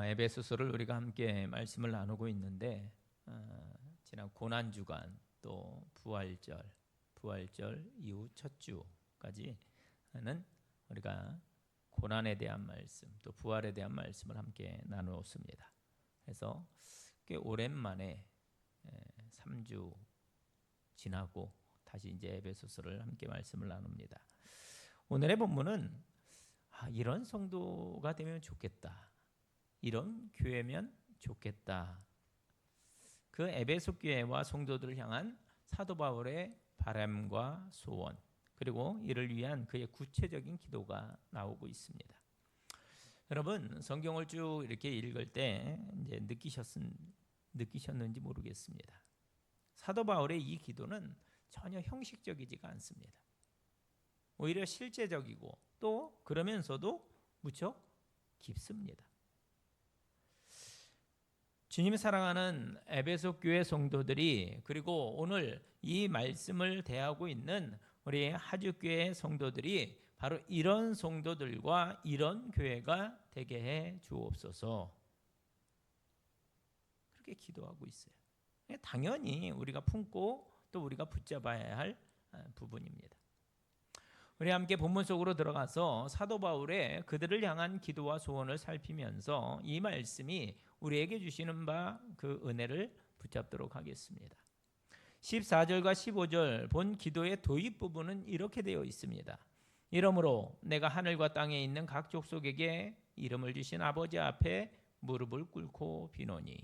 에베소서를 우리가 함께 말씀을 나누고 있는데 지난 고난주간 또 부활절 이후 첫 주까지는 우리가 고난에 대한 말씀 또 부활에 대한 말씀을 함께 나누었습니다. 그래서 꽤 오랜만에 3주 지나고 다시 이제 에베소서를 함께 말씀을 나눕니다. 오늘의 본문은 이런 성도가 되면 좋겠다. 이런 교회면 좋겠다. 그 에베소 교회와 성도들을 향한 사도 바울의 바람과 소원, 그리고 이를 위한 그의 구체적인 기도가 나오고 있습니다. 여러분, 성경을 쭉 이렇게 읽을 때 이제 느끼셨는지 모르겠습니다. 사도 바울의 이 기도는 전혀 형식적이지가 않습니다. 오히려 실제적이고 또 그러면서도 무척 깊습니다. 주님이 사랑하는 에베소 교회 성도들이, 그리고 오늘 이 말씀을 대하고 있는 우리 하주교회 성도들이 바로 이런 성도들과 이런 교회가 되게 해 주옵소서, 그렇게 기도하고 있어요. 당연히 우리가 품고 또 우리가 붙잡아야 할 부분입니다. 우리 함께 본문 속으로 들어가서 사도 바울의 그들을 향한 기도와 소원을 살피면서 이 말씀이 우리에게 주시는 바 그 은혜를 붙잡도록 하겠습니다. 14절과 15절 본 기도의 도입 부분은 이렇게 되어 있습니다. 이러므로 내가 하늘과 땅에 있는 각 족속에게 이름을 주신 아버지 앞에 무릎을 꿇고 비노니.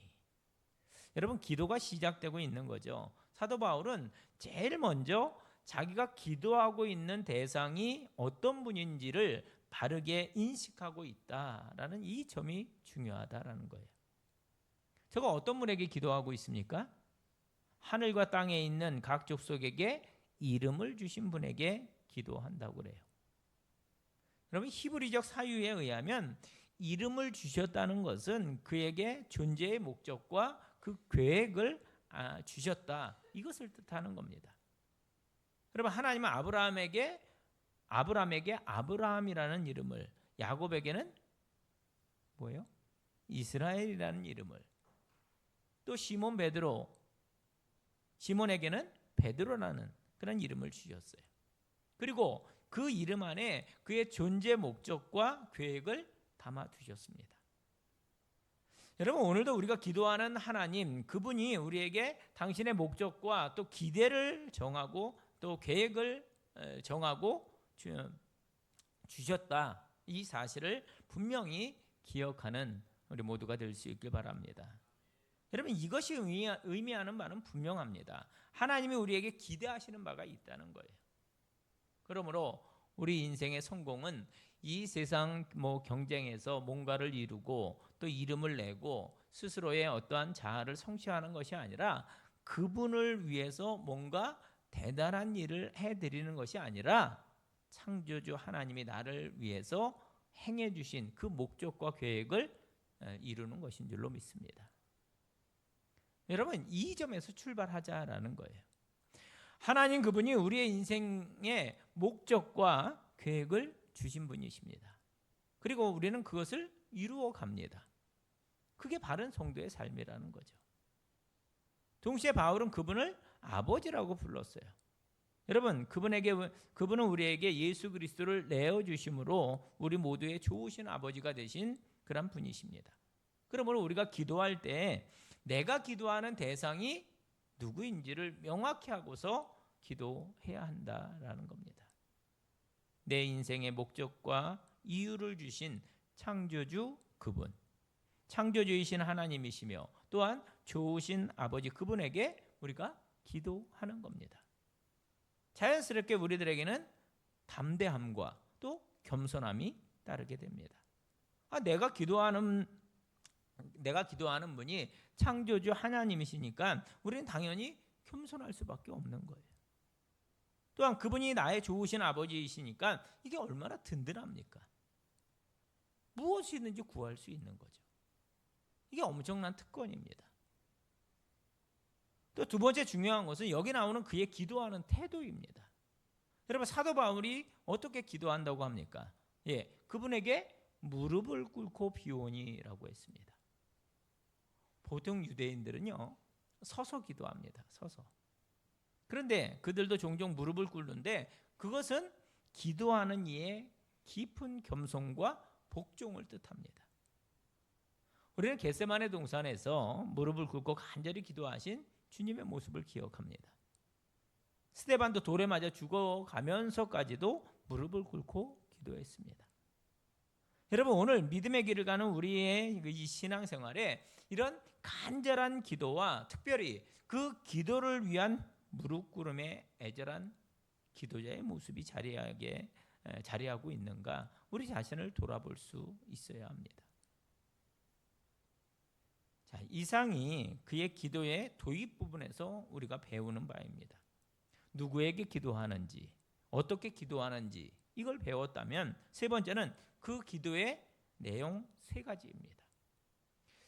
여러분, 기도가 시작되고 있는 거죠. 사도 바울은 제일 먼저 자기가 기도하고 있는 대상이 어떤 분인지를 바르게 인식하고 있다라는 이 점이 중요하다라는 거예요. 제가 어떤 분에게 기도하고 있습니까? 하늘과 땅에 있는 각 족속에게 이름을 주신 분에게 기도한다고 그래요. 여러분, 히브리적 사유에 의하면 이름을 주셨다는 것은 그에게 존재의 목적과 그 계획을 주셨다, 이것을 뜻하는 겁니다. 여러분, 하나님은 아브라함에게 아브라함이라는 이름을, 야곱에게는 뭐예요? 이스라엘이라는 이름을, 또 시몬에게는 베드로라는 그런 이름을 주셨어요. 그리고 그 이름 안에 그의 존재 목적과 계획을 담아 두셨습니다. 여러분, 오늘도 우리가 기도하는 하나님, 그분이 우리에게 당신의 목적과 또 기대를 정하고 또 계획을 정하고 주셨다, 이 사실을 분명히 기억하는 우리 모두가 될 수 있길 바랍니다. 여러분, 이것이 의미하는 바는 분명합니다. 하나님이 우리에게 기대하시는 바가 있다는 거예요. 그러므로 우리 인생의 성공은 이 세상 경쟁에서 뭔가를 이루고 또 이름을 내고 스스로의 어떠한 자아를 성취하는 것이 아니라, 그분을 위해서 뭔가 대단한 일을 해드리는 것이 아니라 창조주 하나님이 나를 위해서 행해 주신 그 목적과 계획을 이루는 것인 줄로 믿습니다. 여러분, 이 점에서 출발하자라는 거예요. 하나님, 그분이 우리의 인생의 목적과 계획을 주신 분이십니다. 그리고 우리는 그것을 이루어 갑니다. 그게 바른 성도의 삶이라는 거죠. 동시에 바울은 그분을 아버지라고 불렀어요. 여러분, 그분은 우리에게 예수 그리스도를 내어주심으로 우리 모두의 좋으신 아버지가 되신 그런 분이십니다. 그러므로 우리가 기도할 때 내가 기도하는 대상이 누구인지를 명확히 하고서 기도해야 한다라는 겁니다. 내 인생의 목적과 이유를 주신 창조주 그분, 창조주이신 하나님이시며 또한 좋으신 아버지, 그분에게 우리가 기도하는 겁니다. 자연스럽게 우리들에게는 담대함과 또 겸손함이 따르게 됩니다. 내가 기도하는 분이 창조주 하나님이시니까 우리는 당연히 겸손할 수밖에 없는 거예요. 또한 그분이 나의 좋으신 아버지이시니까 이게 얼마나 든든합니까? 무엇이든지 구할 수 있는 거죠. 이게 엄청난 특권입니다. 또 두 번째 중요한 것은 여기 나오는 그의 기도하는 태도입니다. 여러분, 사도 바울이 어떻게 기도한다고 합니까? 그분에게 무릎을 꿇고 비오니라고 했습니다. 보통 유대인들은요, 서서 기도합니다. 서서. 그런데 그들도 종종 무릎을 꿇는데 그것은 기도하는 이의 깊은 겸손과 복종을 뜻합니다. 우리는 겟세마네 동산에서 무릎을 꿇고 간절히 기도하신 주님의 모습을 기억합니다. 스데반도 돌에 맞아 죽어가면서까지도 무릎을 꿇고 기도했습니다. 여러분, 오늘 믿음의 길을 가는 우리의 이 신앙생활에 이런 간절한 기도와 특별히 그 기도를 위한 무릎 꿇음의 애절한 기도자의 모습이 자리하고 있는가, 우리 자신을 돌아볼 수 있어야 합니다. 자, 이상이 그의 기도의 도입 부분에서 우리가 배우는 바입니다. 누구에게 기도하는지, 어떻게 기도하는지 이걸 배웠다면, 세 번째는 그 기도의 내용 세 가지입니다.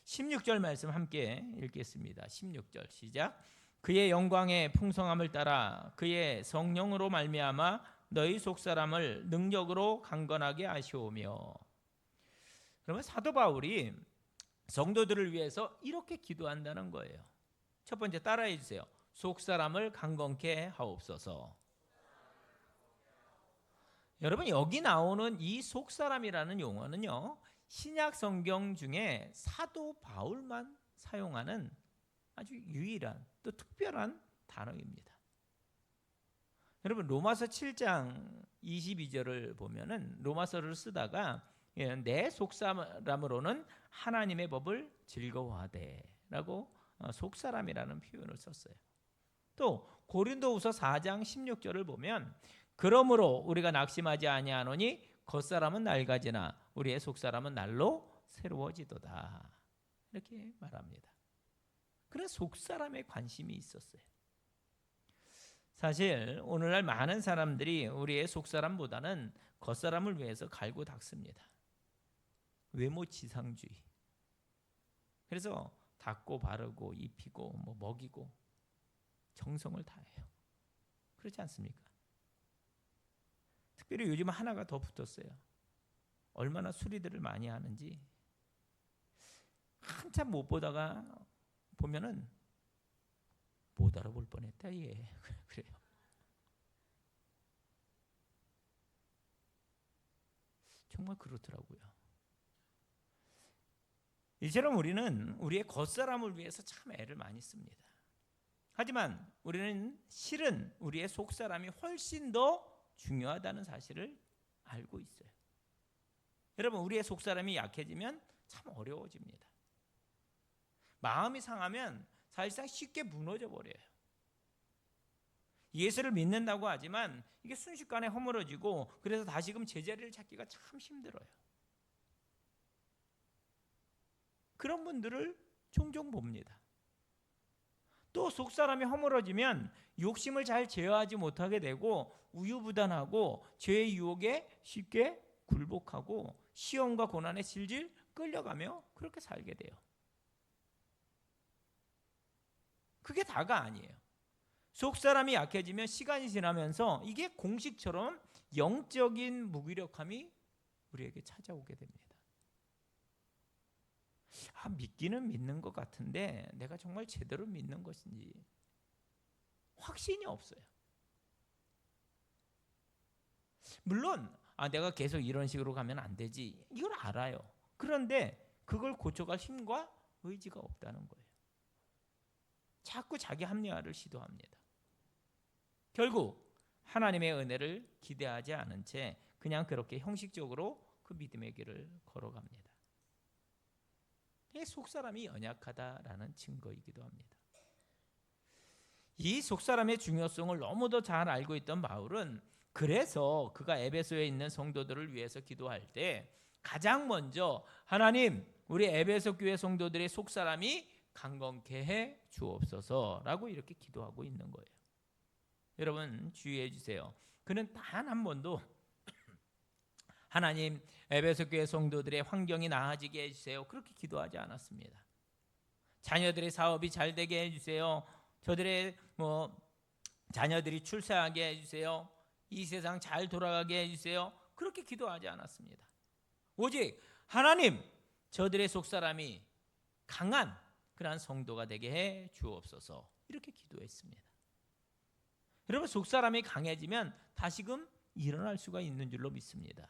16절 말씀 함께 읽겠습니다. 16절 시작. 그의 영광의 풍성함을 따라 그의 성령으로 말미암아 너희 속사람을 능력으로 강건하게 하시오며. 그러면 사도 바울이 성도들을 위해서 이렇게 기도한다는 거예요. 첫 번째, 따라해 주세요. 속사람을 강건케 하옵소서. 여러분, 여기 나오는 이 속사람이라는 용어는요, 신약 성경 중에 사도 바울만 사용하는 아주 유일한 또 특별한 단어입니다. 여러분, 로마서 7장 22절을 보면은 로마서를 쓰다가 내 속사람으로는 하나님의 법을 즐거워하되라고 속사람이라는 표현을 썼어요. 또 고린도후서 4장 16절을 보면 그러므로 우리가 낙심하지 아니하노니 겉사람은 낡아지나 우리의 속사람은 날로 새로워지도다, 이렇게 말합니다. 그런 속사람에 관심이 있었어요. 사실 오늘날 많은 사람들이 우리의 속사람보다는 겉사람을 위해서 갈고 닦습니다. 외모 지상주의. 그래서 닦고 바르고 입히고 먹이고 정성을 다해요. 그렇지 않습니까? 특별히 요즘 하나가 더 붙었어요. 얼마나 수리들을 많이 하는지 한참 못 보다가 보면은 못 알아볼 뻔했다 얘. 그래요. 정말 그렇더라고요. 이처럼 우리는 우리의 겉사람을 위해서 참 애를 많이 씁니다. 하지만 우리는 실은 우리의 속사람이 훨씬 더 중요하다는 사실을 알고 있어요. 여러분, 우리의 속사람이 약해지면 참 어려워집니다. 마음이 상하면 사실상 쉽게 무너져 버려요. 예수를 믿는다고 하지만 이게 순식간에 허물어지고, 그래서 다시금 제자리를 찾기가 참 힘들어요. 그런 분들을 종종 봅니다. 또 속사람이 허물어지면 욕심을 잘 제어하지 못하게 되고 우유부단하고 죄의 유혹에 쉽게 굴복하고 시험과 고난에 질질 끌려가며 그렇게 살게 돼요. 그게 다가 아니에요. 속사람이 약해지면 시간이 지나면서 이게 공식처럼 영적인 무기력함이 우리에게 찾아오게 됩니다. 믿기는 믿는 것 같은데 내가 정말 제대로 믿는 것인지 확신이 없어요. 물론 내가 계속 이런 식으로 가면 안 되지, 이걸 알아요. 그런데 그걸 고쳐갈 힘과 의지가 없다는 거예요. 자꾸 자기 합리화를 시도합니다. 결국 하나님의 은혜를 기대하지 않은 채 그냥 그렇게 형식적으로 그 믿음의 길을 걸어갑니다. 이게 속사람이 연약하다라는 증거이기도 합니다. 이 속사람의 중요성을 너무도 잘 알고 있던 바울은 그래서 그가 에베소에 있는 성도들을 위해서 기도할 때 가장 먼저 하나님, 우리 에베소 교회 성도들의 속사람이 강건케 해 주옵소서라고 이렇게 기도하고 있는 거예요. 여러분 주의해 주세요. 그는 단 한 번도 하나님, 에베소 교회 성도들의 환경이 나아지게 해주세요, 그렇게 기도하지 않았습니다. 자녀들의 사업이 잘 되게 해주세요, 저들의 자녀들이 출세하게 해주세요, 이 세상 잘 돌아가게 해주세요, 그렇게 기도하지 않았습니다. 오직 하나님, 저들의 속사람이 강한 그러한 성도가 되게 해 주옵소서. 이렇게 기도했습니다. 여러분, 속사람이 강해지면 다시금 일어날 수가 있는 줄로 믿습니다.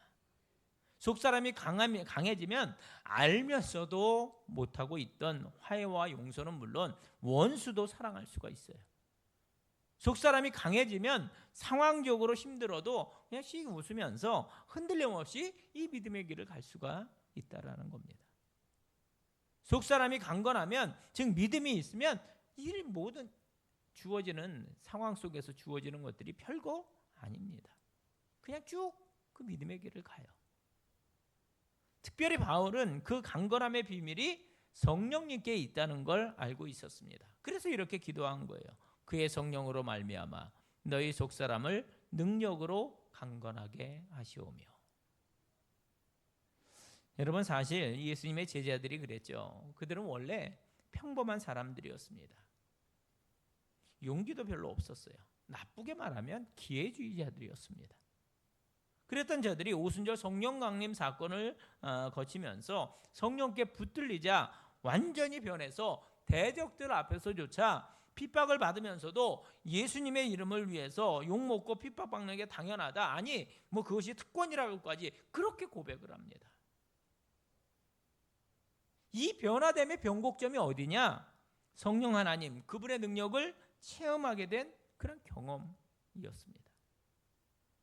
속사람이 강해지면 알면서도 못하고 있던 화해와 용서는 물론 원수도 사랑할 수가 있어요. 속사람이 강해지면 상황적으로 힘들어도 그냥 씩 웃으면서 흔들림 없이 이 믿음의 길을 갈 수가 있다라는 겁니다. 속사람이 강건하면, 즉 믿음이 있으면 이 모든 주어지는 상황 속에서 주어지는 것들이 별거 아닙니다. 그냥 쭉 그 믿음의 길을 가요. 특별히 바울은 그 강건함의 비밀이 성령님께 있다는 걸 알고 있었습니다. 그래서 이렇게 기도한 거예요. 그의 성령으로 말미암아 너희 속사람을 능력으로 강건하게 하시오며. 여러분, 사실 예수님의 제자들이 그랬죠. 그들은 원래 평범한 사람들이었습니다. 용기도 별로 없었어요. 나쁘게 말하면 기회주의자들이었습니다. 그랬던 저들이 오순절 성령 강림 사건을 거치면서 성령께 붙들리자 완전히 변해서 대적들 앞에서조차 핍박을 받으면서도 예수님의 이름을 위해서 욕먹고 핍박받는 게 당연하다, 아니 뭐 그것이 특권이라고까지 그렇게 고백을 합니다. 이 변화됨의 변곡점이 어디냐? 성령 하나님, 그분의 능력을 체험하게 된 그런 경험이었습니다.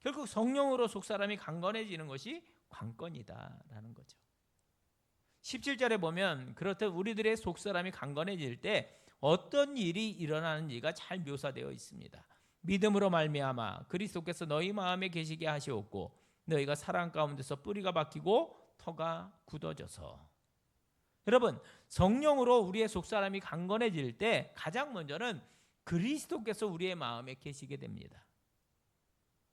결국 성령으로 속사람이 강건해지는 것이 관건이다라는 거죠. 17절에 보면 그렇듯 우리들의 속사람이 강건해질 때 어떤 일이 일어나는지가 잘 묘사되어 있습니다. 믿음으로 말미암아 그리스도께서 너희 마음에 계시게 하시옵고 너희가 사랑 가운데서 뿌리가 박히고 터가 굳어져서. 여러분, 성령으로 우리의 속사람이 강건해질 때 가장 먼저는 그리스도께서 우리의 마음에 계시게 됩니다.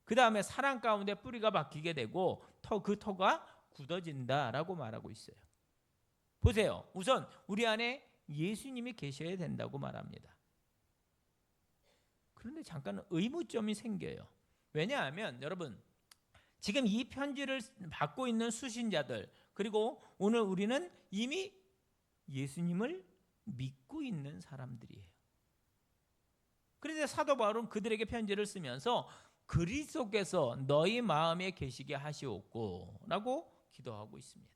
그 다음에 사랑 가운데 뿌리가 박히게 되고 그 터가 굳어진다라고 말하고 있어요. 보세요. 우선 우리 안에 예수님이 계셔야 된다고 말합니다. 그런데 잠깐 의무점이 생겨요. 왜냐하면 여러분, 지금 이 편지를 받고 있는 수신자들, 그리고 오늘 우리는 이미 예수님을 믿고 있는 사람들이에요. 그런데 사도 바울은 그들에게 편지를 쓰면서 그리스도께서 너희 마음에 계시게 하시옵고 라고 기도하고 있습니다.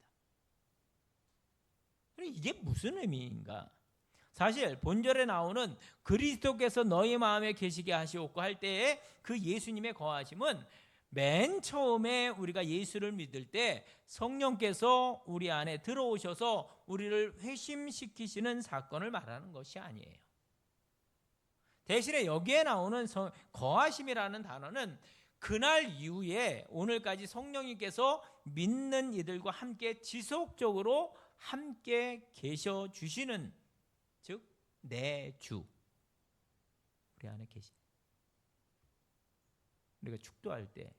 이게 무슨 의미인가? 사실 본절에 나오는 그리스도께서 너희 마음에 계시게 하시옵고 할 때에 그 예수님의 거하심은 맨 처음에 우리가 예수를 믿을 때 성령께서 우리 안에 들어오셔서 우리를 회심시키시는 사건을 말하는 것이 아니에요. 대신에 여기에 나오는 거하심이라는 단어는 그날 이후에 오늘까지 성령님께서 믿는 이들과 함께 지속적으로 함께 계셔 주시는, 즉 내주, 우리 안에 계신. 우리가 축도할 때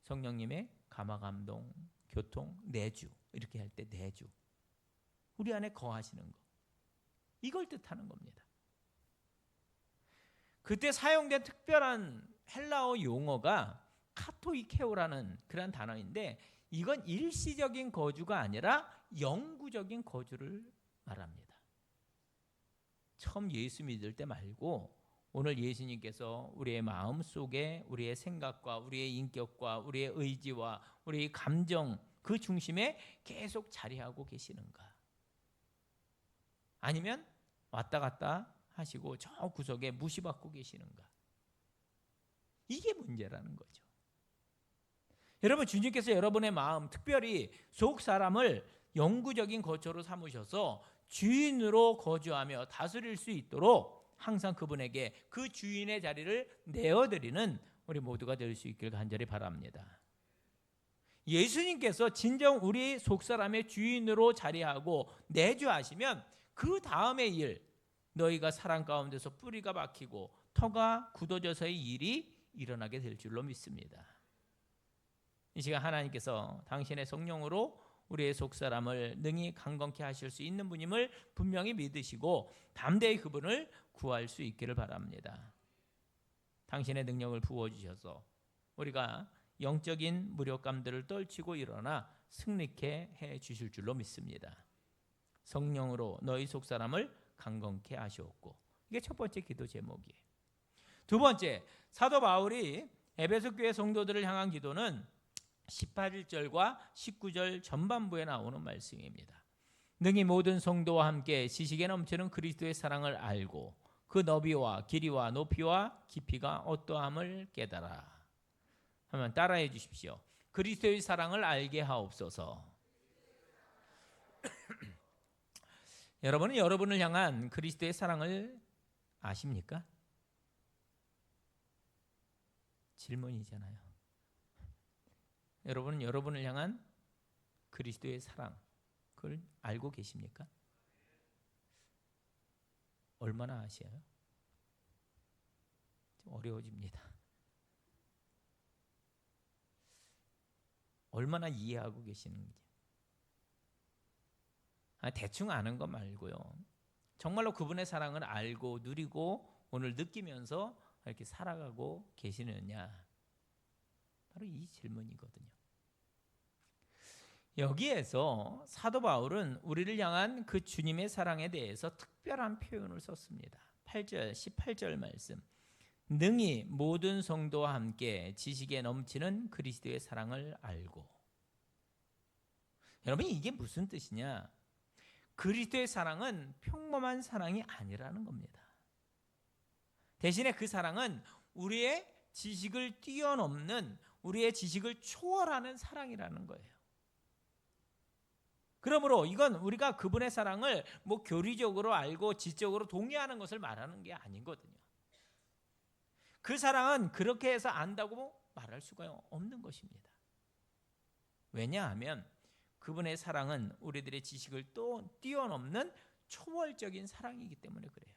성령님의 감화감동, 교통, 내주 이렇게 할 때 내주, 우리 안에 거하시는 것, 이걸 뜻하는 겁니다. 그때 사용된 특별한 헬라어 용어가 카토이케오라는 그런 단어인데, 이건 일시적인 거주가 아니라 영구적인 거주를 말합니다. 처음 예수 믿을 때 말고 오늘 예수님께서 우리의 마음 속에 우리의 생각과 우리의 인격과 우리의 의지와 우리의 감정 그 중심에 계속 자리하고 계시는가? 아니면 왔다 갔다 하시고 저 구석에 무시받고 계시는가? 이게 문제라는 거죠. 여러분, 주님께서 여러분의 마음, 특별히 속 사람을 영구적인 거처로 삼으셔서 주인으로 거주하며 다스릴 수 있도록 항상 그분에게 그 주인의 자리를 내어드리는 우리 모두가 될 수 있길 간절히 바랍니다. 예수님께서 진정 우리 속 사람의 주인으로 자리하고 내주하시면 그 다음의 일, 너희가 사랑 가운데서 뿌리가 박히고 터가 굳어져서의 일이 일어나게 될 줄로 믿습니다. 이 시간 하나님께서 당신의 성령으로 우리의 속사람을 능히 강건케 하실 수 있는 분임을 분명히 믿으시고 담대히 그분을 구할 수 있기를 바랍니다. 당신의 능력을 부어주셔서 우리가 영적인 무력감들을 떨치고 일어나 승리케 해 주실 줄로 믿습니다. 성령으로 너희 속사람을 강건케 하시옵고. 이게 첫 번째 기도 제목이에요. 두 번째, 사도 바울이 에베소 교회 성도들을 향한 기도는 18절과 19절 전반부에 나오는 말씀입니다. 능히 모든 성도와 함께 지식에 넘치는 그리스도의 사랑을 알고 그 너비와 길이와 높이와 깊이가 어떠함을 깨달아. 한번 따라해 주십시오. 그리스도의 사랑을 알게 하옵소서. 여러분은 여러분을 향한 그리스도의 사랑을 아십니까? 질문이잖아요. 여러분은 여러분을 향한 그리스도의 사랑, 그걸 알고 계십니까? 얼마나 아셔요? 좀 어려워집니다. 얼마나 이해하고 계시는지. 대충 아는 것 말고요. 정말로 그분의 사랑을 알고 누리고 오늘 느끼면서 이렇게 살아가고 계시느냐. 바로 이 질문이거든요. 여기에서 사도 바울은 우리를 향한 그 주님의 사랑에 대해서 특별한 표현을 썼습니다. 8절, 18절 말씀. 능히 모든 성도와 함께 지식에 넘치는 그리스도의 사랑을 알고. 여러분, 이게 무슨 뜻이냐? 그리스도의 사랑은 평범한 사랑이 아니라는 겁니다. 대신에 그 사랑은 우리의 지식을 뛰어넘는, 우리의 지식을 초월하는 사랑이라는 거예요. 그러므로 이건 우리가 그분의 사랑을 뭐 교리적으로 알고 지적으로 동의하는 것을 말하는 게 아니거든요. 그 사랑은 그렇게 해서 안다고 말할 수가 없는 것입니다. 왜냐하면 그분의 사랑은 우리들의 지식을 또 뛰어넘는 초월적인 사랑이기 때문에 그래요.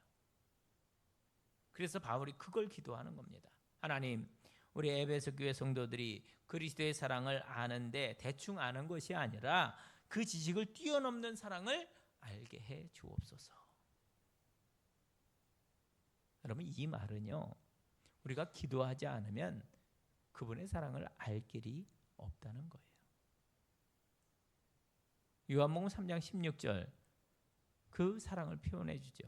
그래서 바울이 그걸 기도하는 겁니다. 하나님, 우리 에베소 교회 성도들이 그리스도의 사랑을 아는데 대충 아는 것이 아니라 그 지식을 뛰어넘는 사랑을 알게 해 주옵소서. 여러분, 이 말은요, 우리가 기도하지 않으면 그분의 사랑을 알 길이 없다는 거예요. 요한복음 3장 16절, 그 사랑을 표현해 주죠.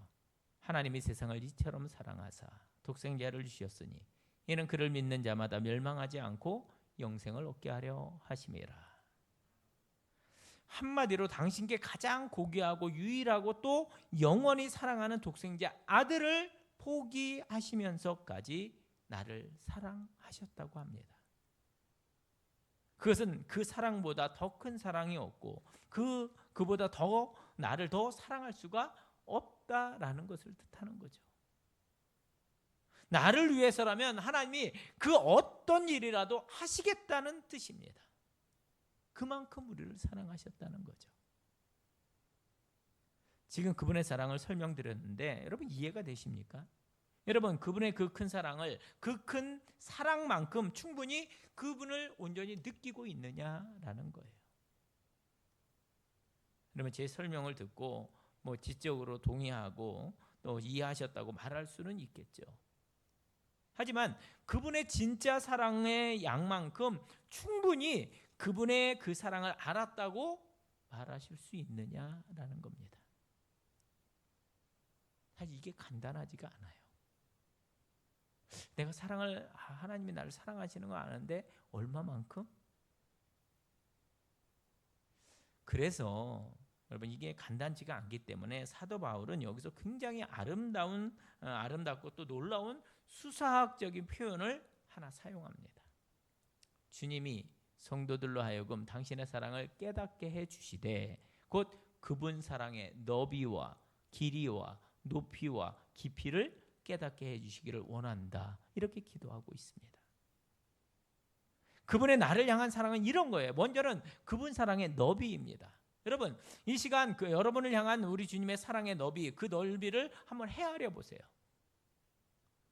하나님이 세상을 이처럼 사랑하사 독생자를 주셨으니 이는 그를 믿는 자마다 멸망하지 않고 영생을 얻게 하려 하심이라. 한마디로 당신께 가장 고귀하고 유일하고 또 영원히 사랑하는 독생자 아들을 포기하시면서까지 나를 사랑하셨다고 합니다. 그것은 그 사랑보다 더 큰 사랑이 없고 그보다 더 나를 더 사랑할 수가 없다라는 것을 뜻하는 거죠. 나를 위해서라면 하나님이 그 어떤 일이라도 하시겠다는 뜻입니다. 그만큼 우리를 사랑하셨다는 거죠. 지금 그분의 사랑을 설명드렸는데 여러분 이해가 되십니까? 여러분, 그분의 그 큰 사랑을, 그 큰 사랑만큼 충분히 그분을 온전히 느끼고 있느냐라는 거예요. 여러분, 제 설명을 듣고 뭐 지적으로 동의하고 또 이해하셨다고 말할 수는 있겠죠. 하지만 그분의 진짜 사랑의 양만큼 충분히 그분의 그 사랑을 알았다고 말하실 수 있느냐라는 겁니다. 사실 이게 간단하지가 않아요. 내가 사랑을, 하나님이 나를 사랑하시는 거 아는데 얼마만큼? 그래서 여러분 이게 간단치가 않기 때문에 사도 바울은 여기서 굉장히 아름답고 또 놀라운 수사학적인 표현을 하나 사용합니다. 주님이 성도들로 하여금 당신의 사랑을 깨닫게 해주시되 곧 그분 사랑의 너비와 길이와 높이와 깊이를 깨닫게 해주시기를 원한다. 이렇게 기도하고 있습니다. 그분의 나를 향한 사랑은 이런 거예요. 먼저는 그분 사랑의 너비입니다. 여러분, 이 시간 여러분을 향한 우리 주님의 사랑의 너비, 그 넓이를 한번 헤아려 보세요.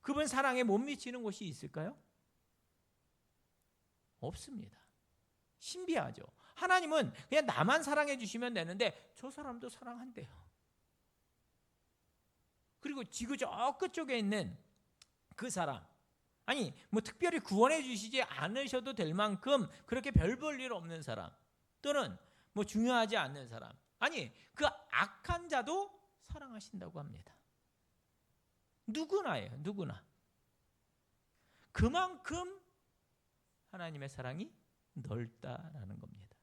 그분 사랑에 못 미치는 곳이 있을까요? 없습니다. 신비하죠. 하나님은 그냥 나만 사랑해 주시면 되는데 저 사람도 사랑한대요. 그리고 지구 저 끝쪽에 있는 그 사람, 아니 뭐 특별히 구원해 주시지 않으셔도 될 만큼 그렇게 별 볼 일 없는 사람, 또는 뭐 중요하지 않는 사람, 아니 그 악한 자도 사랑하신다고 합니다. 누구나예요. 누구나. 그만큼 하나님의 사랑이 넓다라는 겁니다.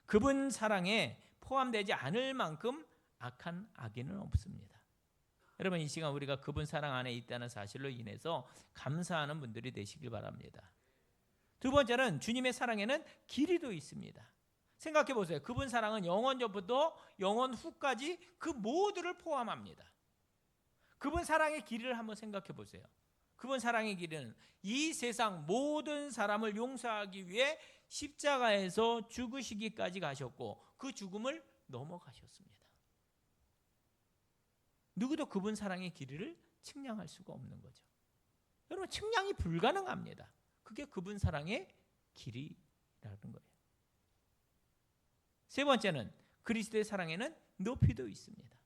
그분 사랑에 포함되지 않을 만큼 악한 악인은 없습니다. 여러분, 이 시간 우리가 그분 사랑 안에 있다는 사실로 인해서 감사하는 분들이 되시길 바랍니다. 두 번째는 주님의 사랑에는 길이도 있습니다. 생각해 보세요. 그분 사랑은 영원 전부터 영원 후까지 그 모두를 포함합니다. 그분 사랑의 길이를 한번 생각해 보세요. 그분 사랑의 길이는 이 세상 모든 사람을 용서하기 위해 십자가에서 죽으시기까지 가셨고 그 죽음을 넘어가셨습니다. 누구도 그분 사랑의 길이를 측량할 수가 없는 거죠. 여러분, 측량이 불가능합니다. 그게 그분 사랑의 길이라는 거예요. 세 번째는 그리스도의 사랑에는 높이도 있습니다.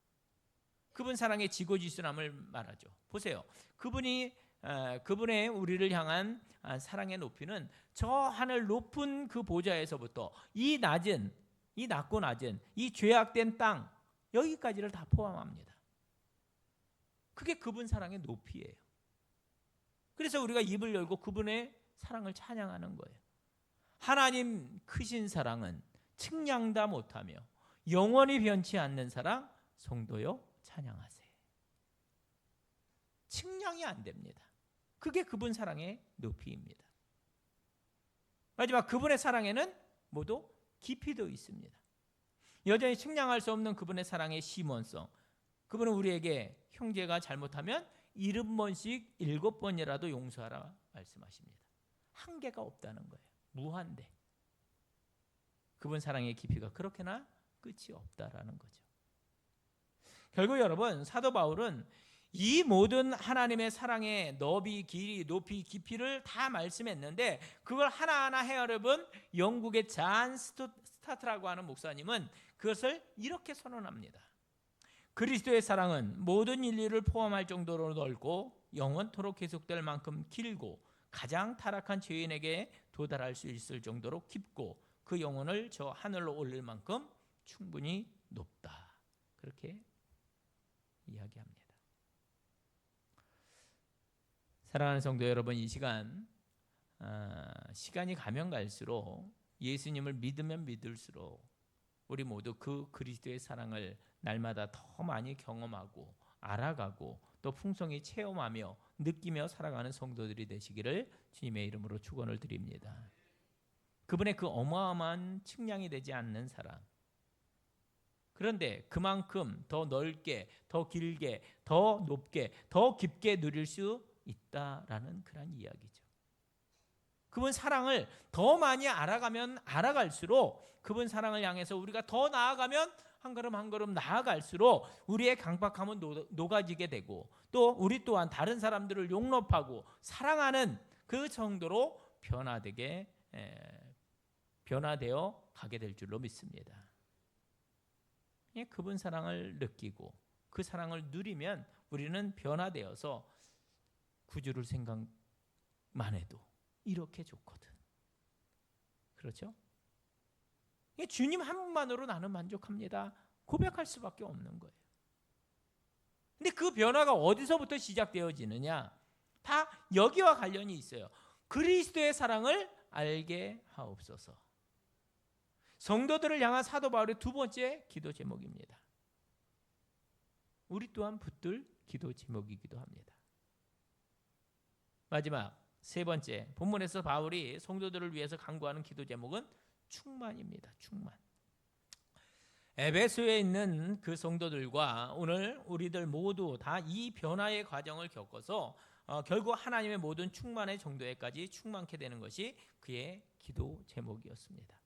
그분 사랑의 지고지순함을 말하죠. 보세요. 그분의 우리를 향한 사랑의 높이는 저 하늘 높은 그 보좌에서부터 이 낮고 낮은 이 죄악된 땅 여기까지를 다 포함합니다. 그게 그분 사랑의 높이예요. 그래서 우리가 입을 열고 그분의 사랑을 찬양하는 거예요. 하나님 크신 사랑은 측량다 못하며 영원히 변치 않는 사랑 성도여 찬양하세. 측량이 안 됩니다. 그게 그분 사랑의 높이입니다. 마지막, 그분의 사랑에는 모두 깊이도 있습니다. 여전히 측량할 수 없는 그분의 사랑의 심원성. 그분은 우리에게 형제가 잘못하면 70번씩 7번이라도 용서하라 말씀하십니다. 한계가 없다는 거예요. 무한대. 그분 사랑의 깊이가 그렇게나 끝이 없다라는 거죠. 결국 여러분, 사도 바울은 이 모든 하나님의 사랑의 너비, 길이, 높이, 깊이를 다 말씀했는데 그걸 하나하나 헤아려본 영국의 잔 스타트라고 하는 목사님은 그것을 이렇게 선언합니다. 그리스도의 사랑은 모든 인류를 포함할 정도로 넓고 영원토록 계속될 만큼 길고 가장 타락한 죄인에게 도달할 수 있을 정도로 깊고 그 영혼을 저 하늘로 올릴 만큼 충분히 높다. 그렇게 이야기합니다. 사랑하는 성도 여러분, 이 시간이 가면 갈수록 예수님을 믿으면 믿을수록 우리 모두 그 그리스도의 사랑을 날마다 더 많이 경험하고 알아가고 또 풍성히 체험하며 느끼며 살아가는 성도들이 되시기를 주님의 이름으로 축원을 드립니다. 그분의 그 어마어마한 측량이 되지 않는 사랑. 그런데 그만큼 더 넓게, 더 길게, 더 높게, 더 깊게 누릴 수 있다라는 그런 이야기죠. 그분 사랑을 더 많이 알아가면 알아갈수록 그분 사랑을 향해서 우리가 더 나아가면 한 걸음 한 걸음 나아갈수록 우리의 강박함은 녹아지게 되고 또 우리 또한 다른 사람들을 용납하고 사랑하는 그 정도로 변화되어 가게 될 줄로 믿습니다. 그분 사랑을 느끼고 그 사랑을 누리면 우리는 변화되어서 구주를 생각만 해도 이렇게 좋거든. 그렇죠? 주님 한 분만으로 나는 만족합니다. 고백할 수밖에 없는 거예요. 근데 그 변화가 어디서부터 시작되어지느냐? 다 여기와 관련이 있어요. 그리스도의 사랑을 알게 하옵소서. 성도들을 향한 사도 바울의 두 번째 기도 제목입니다. 우리 또한 붙들 기도 제목이기도 합니다. 마지막 세 번째, 본문에서 바울이 성도들을 위해서 간구하는 기도 제목은 충만입니다. 충만. 에베소에 있는 그 성도들과 오늘 우리들 모두 다 이 변화의 과정을 겪어서 결국 하나님의 모든 충만의 정도에까지 충만케 되는 것이 그의 기도 제목이었습니다.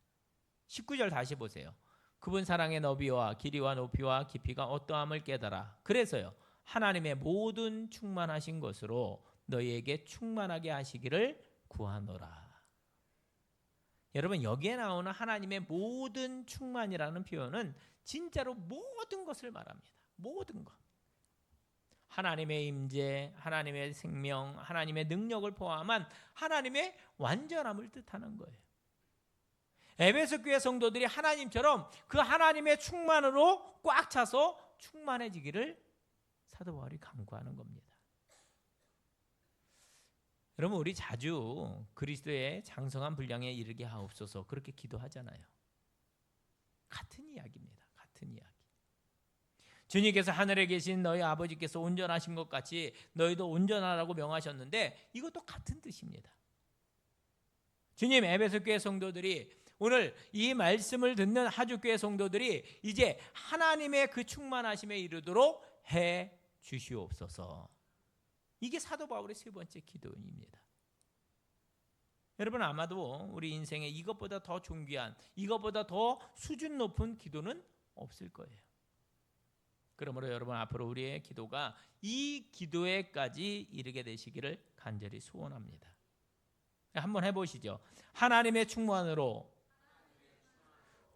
19절 다시 보세요. 그분 사랑의 너비와 길이와 높이와 깊이가 어떠함을 깨달아 그래서요 하나님의 모든 충만하신 것으로 너희에게 충만하게 하시기를 구하노라. 여러분, 여기에 나오는 하나님의 모든 충만이라는 표현은 진짜로 모든 것을 말합니다. 모든 것. 하나님의 임재, 하나님의 생명, 하나님의 능력을 포함한 하나님의 완전함을 뜻하는 거예요. 에베소 교회 성도들이 하나님처럼 그 하나님의 충만으로 꽉 차서 충만해지기를 사도 바울이 간구하는 겁니다. 여러분, 우리 자주 그리스도의 장성한 분량에 이르게 하옵소서 그렇게 기도하잖아요. 같은 이야기입니다. 같은 이야기. 주님께서 하늘에 계신 너희 아버지께서 온전하신 것 같이 너희도 온전하라고 명하셨는데 이것도 같은 뜻입니다. 주님, 에베소 교회 성도들이 오늘 이 말씀을 듣는 하주 교회 성도들이 이제 하나님의 그 충만하심에 이르도록 해 주시옵소서. 이게 사도 바울의 세 번째 기도입니다. 여러분, 아마도 우리 인생에 이것보다 더 존귀한, 이것보다 더 수준 높은 기도는 없을 거예요. 그러므로 여러분, 앞으로 우리의 기도가 이 기도에까지 이르게 되시기를 간절히 소원합니다. 한번 해보시죠. 하나님의 충만으로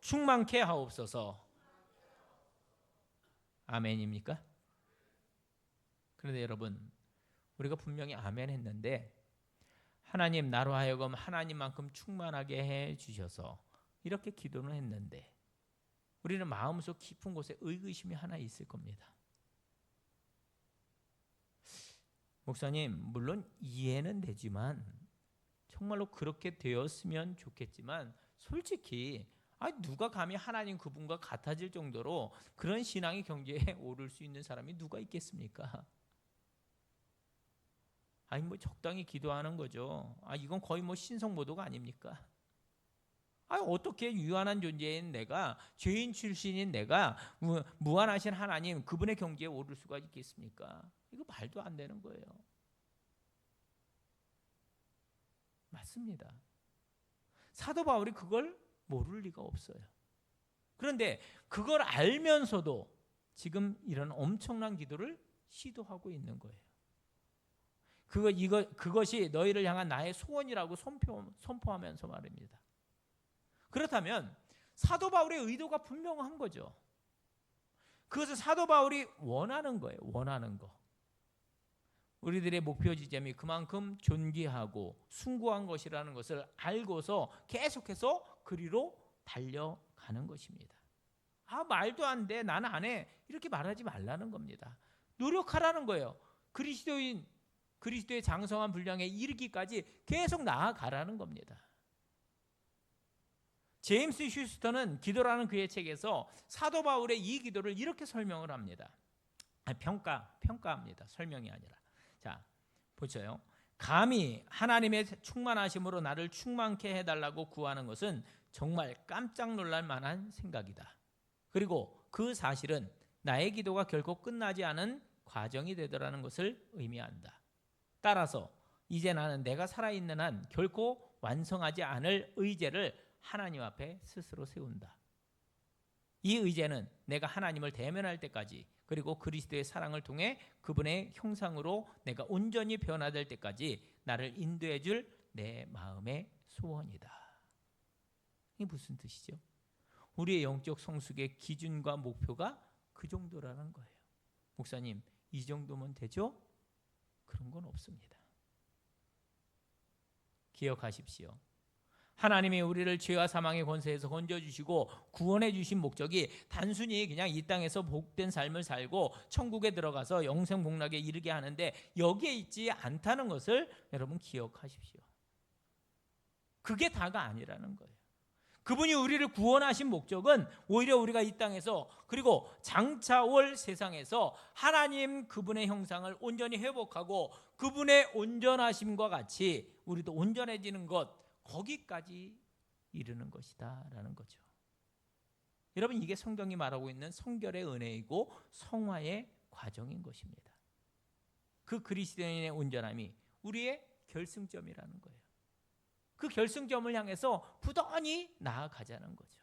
충만케 하옵소서. 아멘입니까? 그런데 여러분, 우리가 분명히 아멘 했는데 하나님, 나로 하여금 하나님만큼 충만하게 해 주셔서 이렇게 기도는 했는데 우리는 마음속 깊은 곳에 의구심이 하나 있을 겁니다. 목사님, 물론 이해는 되지만 정말로 그렇게 되었으면 좋겠지만 솔직히 누가 감히 하나님 그분과 같아질 정도로 그런 신앙의 경지에 오를 수 있는 사람이 누가 있겠습니까? 적당히 기도하는 거죠. 이건 거의 신성모독 아닙니까? 어떻게 유한한 존재인 내가, 죄인 출신인 내가 무한하신 하나님 그분의 경지에 오를 수가 있겠습니까? 이거 말도 안 되는 거예요. 맞습니다. 사도 바울이 그걸 모를 리가 없어요. 그런데 그걸 알면서도 지금 이런 엄청난 기도를 시도하고 있는 거예요. 그것이 너희를 향한 나의 소원이라고 선포하면서 말입니다. 그렇다면 사도 바울의 의도가 분명한 거죠. 그것을 사도 바울이 원하는 거예요. 원하는 거. 우리들의 목표 지점이 그만큼 존귀하고 숭고한 것이라는 것을 알고서 계속해서 그리로 달려가는 것입니다. 말도 안 돼, 나는 안 해, 이렇게 말하지 말라는 겁니다. 노력하라는 거예요. 그리스도의 장성한 분량에 이르기까지 계속 나아가라는 겁니다. 제임스 휴스턴은 기도라는 그의 책에서 사도 바울의 이 기도를 이렇게 설명을 합니다. 평가합니다. 설명이 아니라. 자, 보세요. 감히 하나님의 충만하심으로 나를 충만케 해달라고 구하는 것은 정말 깜짝 놀랄 만한 생각이다. 그리고 그 사실은 나의 기도가 결코 끝나지 않은 과정이 되더라는 것을 의미한다. 따라서 이제 나는 내가 살아있는 한 결코 완성하지 않을 의제를 하나님 앞에 스스로 세운다. 이 의제는 내가 하나님을 대면할 때까지, 그리고 그리스도의 사랑을 통해 그분의 형상으로 내가 온전히 변화될 때까지 나를 인도해 줄 내 마음의 소원이다. 이게 무슨 뜻이죠? 우리의 영적 성숙의 기준과 목표가 그 정도라는 거예요. 목사님, 이 정도면 되죠? 그런 건 없습니다. 기억하십시오. 하나님이 우리를 죄와 사망의 권세에서 건져주시고 구원해 주신 목적이 단순히 그냥 이 땅에서 복된 삶을 살고 천국에 들어가서 영생 복락에 이르게 하는데 여기에 있지 않다는 것을 여러분 기억하십시오. 그게 다가 아니라는 거예요. 그분이 우리를 구원하신 목적은 오히려 우리가 이 땅에서, 그리고 장차 올 세상에서 하나님 그분의 형상을 온전히 회복하고 그분의 온전하심과 같이 우리도 온전해지는 것, 거기까지 이르는 것이다 라는 거죠. 여러분, 이게 성경이 말하고 있는 성결의 은혜이고 성화의 과정인 것입니다. 그 그리스도인의 온전함이 우리의 결승점이라는 거예요. 그 결승점을 향해서 부단히 나아가자는 거죠.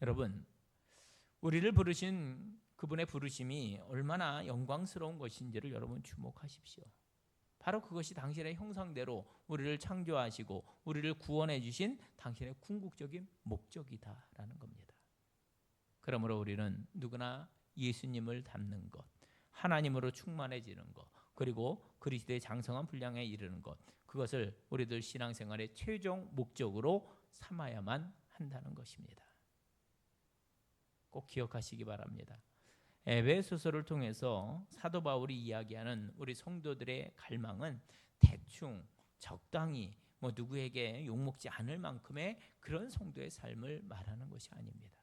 여러분, 우리를 부르신 그분의 부르심이 얼마나 영광스러운 것인지를 여러분 주목하십시오. 바로 그것이 당신의 형상대로 우리를 창조하시고 우리를 구원해 주신 당신의 궁극적인 목적이다라는 겁니다. 그러므로 우리는 누구나 예수님을 닮는 것, 하나님으로 충만해지는 것, 그리고 그리스도의 장성한 분량에 이르는 것, 그것을 우리들 신앙생활의 최종 목적으로 삼아야만 한다는 것입니다. 꼭 기억하시기 바랍니다. 에베소서를 통해서 사도 바울이 이야기하는 우리 성도들의 갈망은 대충 적당히 누구에게 욕먹지 않을 만큼의 그런 성도의 삶을 말하는 것이 아닙니다.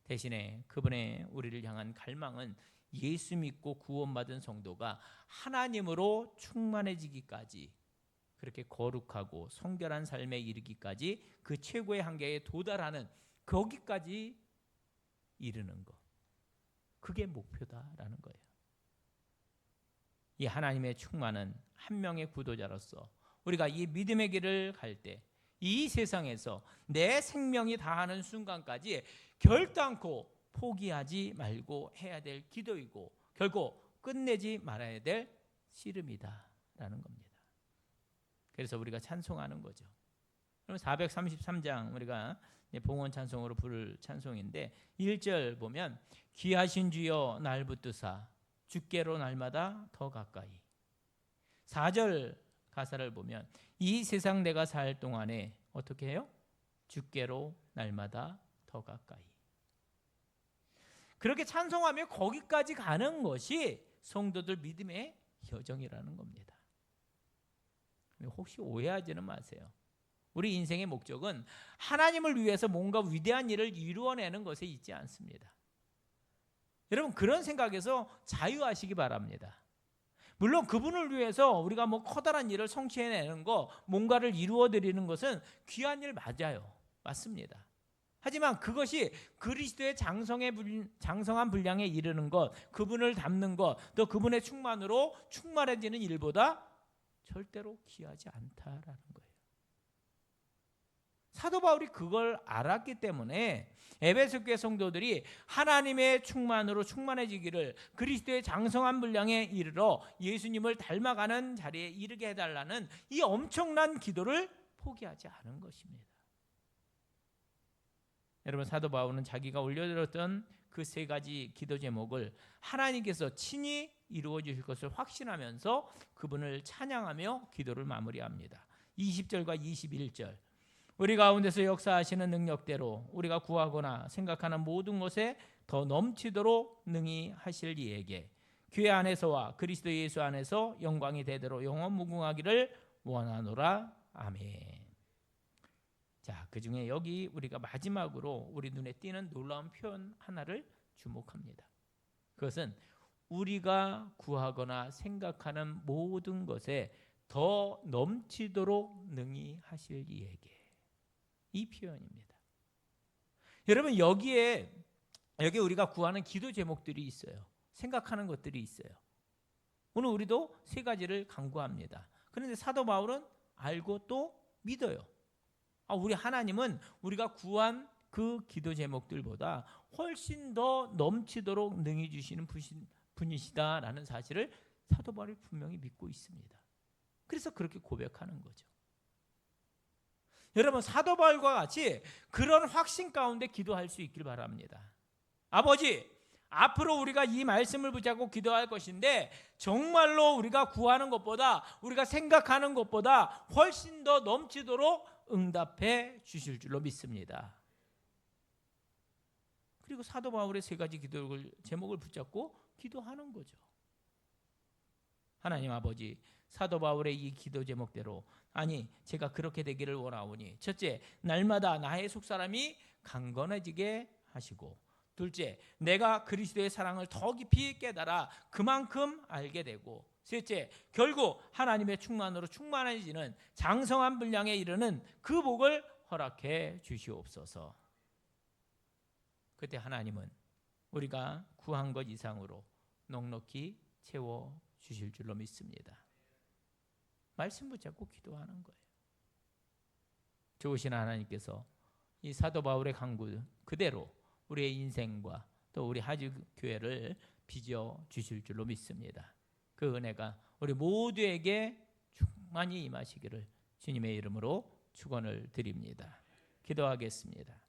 대신에 그분의 우리를 향한 갈망은 예수 믿고 구원받은 성도가 하나님으로 충만해지기까지, 그렇게 거룩하고 성결한 삶에 이르기까지 그 최고의 한계에 도달하는 거기까지 이르는 것, 그게 목표다라는 거예요. 이 하나님의 충만은 한 명의 구도자로서 우리가 이 믿음의 길을 갈 때 이 세상에서 내 생명이 다하는 순간까지 결단코 포기하지 말고 해야 될 기도이고 결국 끝내지 말아야 될 씨름이다라는 겁니다. 그래서 우리가 찬송하는 거죠. 그럼 433장 우리가 봉헌 찬송으로 부를 찬송인데 1절 보면 귀하신 주여 날 붙드사 주께로 날마다 더 가까이. 4절 가사를 보면 이 세상 내가 살 동안에 어떻게 해요? 주께로 날마다 더 가까이. 그렇게 찬송하며 거기까지 가는 것이 성도들 믿음의 여정이라는 겁니다. 혹시 오해하지는 마세요. 우리 인생의 목적은 하나님을 위해서 뭔가 위대한 일을 이루어내는 것에 있지 않습니다. 여러분 그런 생각에서 자유하시기 바랍니다. 물론 그분을 위해서 우리가 커다란 일을 성취해내는 거, 뭔가를 이루어드리는 것은 귀한 일 맞아요. 맞습니다. 하지만 그것이 그리스도의 장성한 분량에 이르는 것, 그분을 닮는 것, 또 그분의 충만으로 충만해지는 일보다 절대로 귀하지 않다라는 거예요. 사도 바울이 그걸 알았기 때문에 에베소 교회 성도들이 하나님의 충만으로 충만해지기를, 그리스도의 장성한 분량에 이르러 예수님을 닮아가는 자리에 이르게 해달라는 이 엄청난 기도를 포기하지 않은 것입니다. 여러분 사도 바울은 자기가 올려드렸던 그 세 가지 기도 제목을 하나님께서 친히 이루어 주실 것을 확신하면서 그분을 찬양하며 기도를 마무리합니다. 20절과 21절 우리 가운데서 역사하시는 능력대로 우리가 구하거나 생각하는 모든 것에 더 넘치도록 능히 하실 이에게 교회 안에서와 그리스도 예수 안에서 영광이 되도록 영원 무궁하기를 원하노라. 아멘. 자, 그중에 여기 우리가 마지막으로 우리 눈에 띄는 놀라운 표현 하나를 주목합니다. 그것은 우리가 구하거나 생각하는 모든 것에 더 넘치도록 능히 하실 이에게, 이 표현입니다. 여러분 여기 우리가 구하는 기도 제목들이 있어요. 생각하는 것들이 있어요. 오늘 우리도 세 가지를 강구합니다. 그런데 사도 바울은 알고 또 믿어요. 우리 하나님은 우리가 구한 그 기도 제목들보다 훨씬 더 넘치도록 능히 주시는 분이시다라는 사실을 사도 바울이 분명히 믿고 있습니다. 그래서 그렇게 고백하는 거죠. 여러분 사도 바울과 같이 그런 확신 가운데 기도할 수 있길 바랍니다. 아버지, 앞으로 우리가 이 말씀을 붙잡고 기도할 것인데 정말로 우리가 구하는 것보다, 우리가 생각하는 것보다 훨씬 더 넘치도록 응답해 주실 줄로 믿습니다. 그리고 사도 바울의 세 가지 기도 제목을 붙잡고 기도하는 거죠. 하나님 아버지, 사도 바울의 이 기도 제목대로, 아니 제가 그렇게 되기를 원하오니, 첫째, 날마다 나의 속사람이 강건해지게 하시고, 둘째, 내가 그리스도의 사랑을 더 깊이 깨달아 그만큼 알게 되고, 셋째, 결국 하나님의 충만으로 충만해지는 장성한 분량에 이르는 그 복을 허락해 주시옵소서. 그때 하나님은 우리가 구한 것 이상으로 넉넉히 채워 주실 줄로 믿습니다. 말씀 붙잡고 기도하는 거예요. 좋으신 하나님께서 이 사도 바울의 강구 그대로 우리의 인생과 또 우리 하주 교회를 빚어 주실 줄로 믿습니다. 그 은혜가 우리 모두에게 충만히 임하시기를 주님의 이름으로 축원을 드립니다. 기도하겠습니다.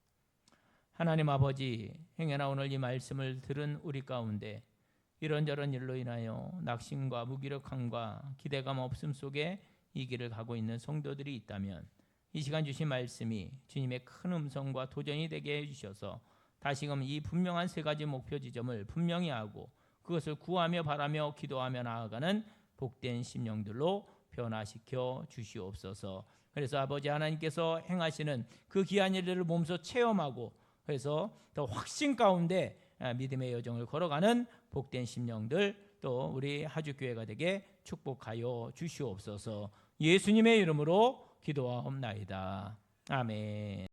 하나님 아버지, 행여나 오늘 이 말씀을 들은 우리 가운데 이런저런 일로 인하여 낙심과 무기력함과 기대감 없음 속에 이 길을 가고 있는 성도들이 있다면 이 시간 주신 말씀이 주님의 큰 음성과 도전이 되게 해주셔서 다시금 이 분명한 세 가지 목표 지점을 분명히 하고 그것을 구하며 바라며 기도하며 나아가는 복된 심령들로 변화시켜 주시옵소서. 그래서 아버지 하나님께서 행하시는 그 귀한 일들을 몸소 체험하고 그래서 더 확신 가운데 믿음의 여정을 걸어가는 복된 심령들 또 우리 하주교회가 되게 축복하여 주시옵소서. 예수님의 이름으로 기도하옵나이다. 아멘.